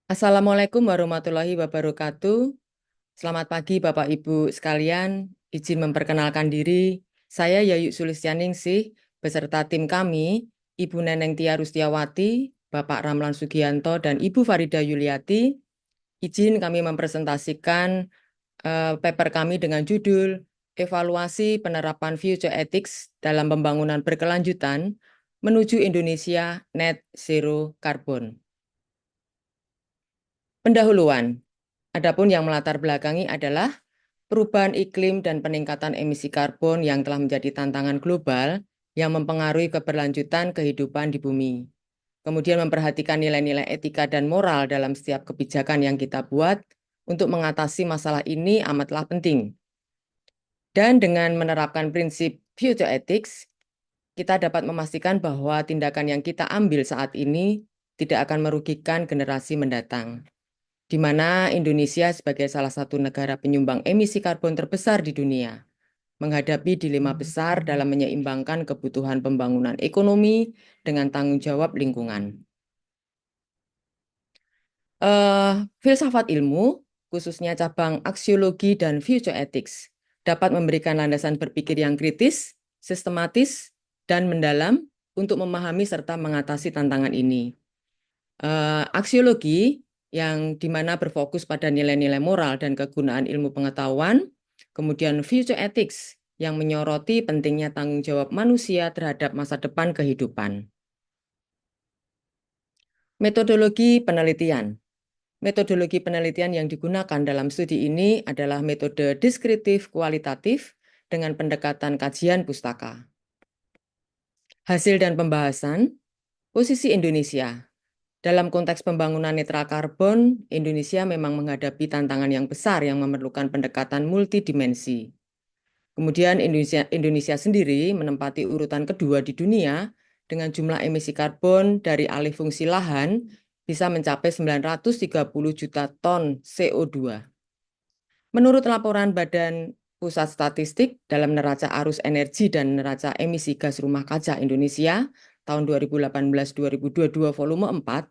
Assalamualaikum warahmatullahi wabarakatuh. Selamat pagi Bapak Ibu sekalian. Izin memperkenalkan diri. Saya Yayu Sulistianingsih beserta tim kami, Ibu Neneng Tia Rustiawati, Bapak Ramlan Sugianto, dan Ibu Farida Yuliati. Izin kami mempresentasikan paper kami dengan judul Evaluasi Penerapan Future Ethics dalam Pembangunan Berkelanjutan menuju Indonesia Net Zero Carbon. Pendahuluan. Adapun yang melatar belakangi adalah perubahan iklim dan peningkatan emisi karbon yang telah menjadi tantangan global yang mempengaruhi keberlanjutan kehidupan di bumi. Kemudian memperhatikan nilai-nilai etika dan moral dalam setiap kebijakan yang kita buat untuk mengatasi masalah ini amatlah penting. Dan dengan menerapkan prinsip future ethics, kita dapat memastikan bahwa tindakan yang kita ambil saat ini tidak akan merugikan generasi mendatang, di mana Indonesia sebagai salah satu negara penyumbang emisi karbon terbesar di dunia, menghadapi dilema besar dalam menyeimbangkan kebutuhan pembangunan ekonomi dengan tanggung jawab lingkungan. Filsafat ilmu, khususnya cabang aksiologi dan future ethics, dapat memberikan landasan berpikir yang kritis, sistematis, dan mendalam untuk memahami serta mengatasi tantangan ini. Aksiologi yang dimana berfokus pada nilai-nilai moral dan kegunaan ilmu pengetahuan, kemudian future ethics yang menyoroti pentingnya tanggung jawab manusia terhadap masa depan kehidupan. Metodologi penelitian. Metodologi penelitian yang digunakan dalam studi ini adalah metode deskriptif kualitatif dengan pendekatan kajian pustaka. Hasil dan pembahasan, posisi Indonesia. Dalam konteks pembangunan netral karbon, Indonesia memang menghadapi tantangan yang besar yang memerlukan pendekatan multidimensi. Kemudian Indonesia sendiri menempati urutan kedua di dunia dengan jumlah emisi karbon dari alih fungsi lahan bisa mencapai 930 juta ton CO2. Menurut laporan Badan Pusat Statistik dalam neraca arus energi dan neraca emisi gas rumah kaca Indonesia tahun 2018-2022 volume 4,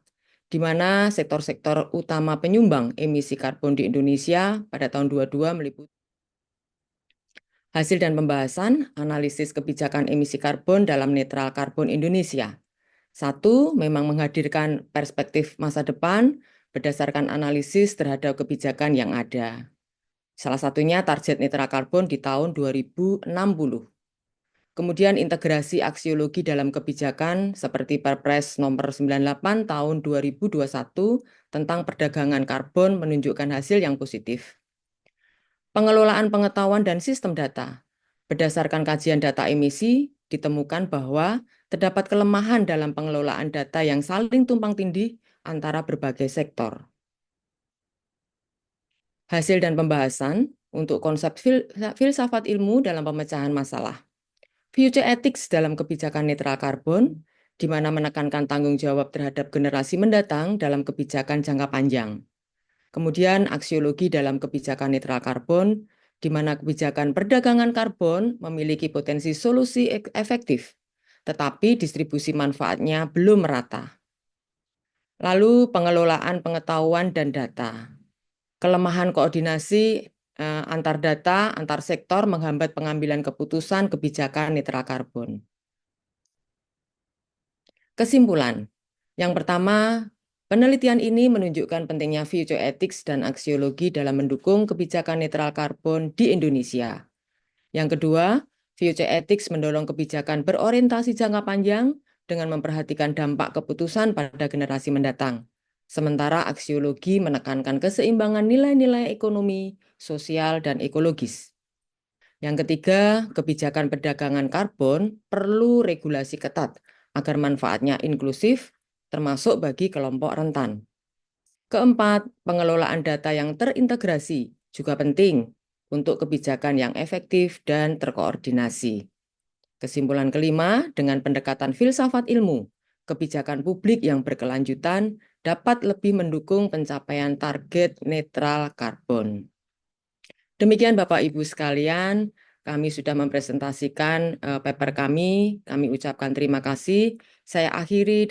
di mana sektor-sektor utama penyumbang emisi karbon di Indonesia pada tahun 2022 meliputi hasil dan pembahasan analisis kebijakan emisi karbon dalam netral karbon Indonesia. Satu, memang menghadirkan perspektif masa depan berdasarkan analisis terhadap kebijakan yang ada. Salah satunya target netral karbon di tahun 2060. Kemudian integrasi aksiologi dalam kebijakan seperti Perpres nomor 98 tahun 2021 tentang perdagangan karbon menunjukkan hasil yang positif. Pengelolaan pengetahuan dan sistem data. Berdasarkan kajian data emisi, ditemukan bahwa terdapat kelemahan dalam pengelolaan data yang saling tumpang tindih antara berbagai sektor. Hasil dan pembahasan untuk konsep filsafat ilmu dalam pemecahan masalah. Future ethics dalam kebijakan netral karbon, di mana menekankan tanggung jawab terhadap generasi mendatang dalam kebijakan jangka panjang. Kemudian aksiologi dalam kebijakan netral karbon, di mana kebijakan perdagangan karbon memiliki potensi solusi efektif, tetapi distribusi manfaatnya belum merata. Lalu pengelolaan pengetahuan dan data. Kelemahan koordinasi antar data, antar sektor menghambat pengambilan keputusan kebijakan netral karbon. Kesimpulan. Yang pertama, penelitian ini menunjukkan pentingnya future ethics dan aksiologi dalam mendukung kebijakan netral karbon di Indonesia. Yang kedua, future ethics mendorong kebijakan berorientasi jangka panjang dengan memperhatikan dampak keputusan pada generasi mendatang. Sementara aksiologi menekankan keseimbangan nilai-nilai ekonomi, sosial, dan ekologis. Yang ketiga, kebijakan perdagangan karbon perlu regulasi ketat agar manfaatnya inklusif, termasuk bagi kelompok rentan. Keempat, pengelolaan data yang terintegrasi juga penting untuk kebijakan yang efektif dan terkoordinasi. Kesimpulan kelima, dengan pendekatan filsafat ilmu, kebijakan publik yang berkelanjutan dapat lebih mendukung pencapaian target netral karbon. Demikian Bapak Ibu sekalian, kami sudah mempresentasikan paper kami ucapkan terima kasih. Saya akhiri.